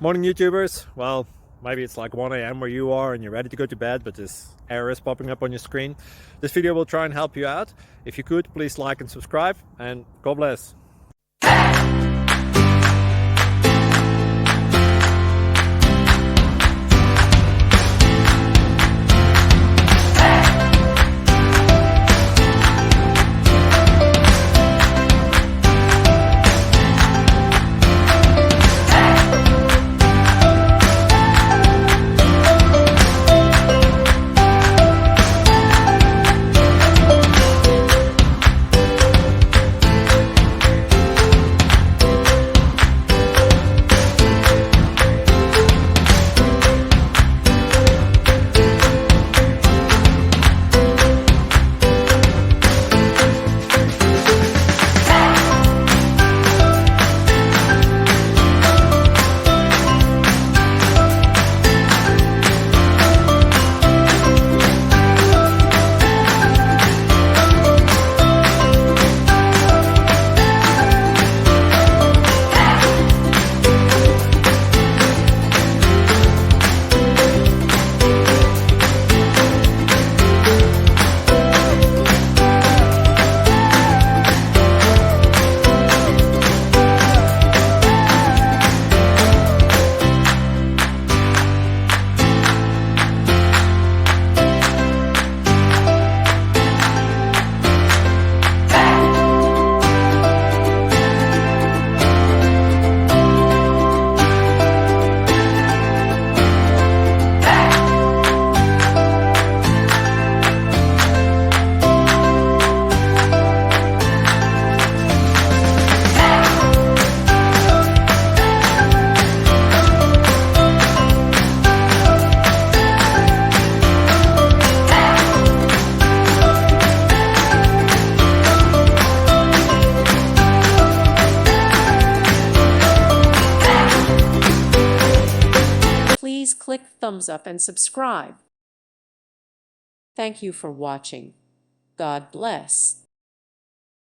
Morning YouTubers. Well, maybe it's like 1 a.m. where you are and you're ready to go to bed, but this error is popping up on your screen. This video will try and help you out. If you could, please like and subscribe, and God bless. Please click thumbs up and subscribe. Thank you for watching. God bless.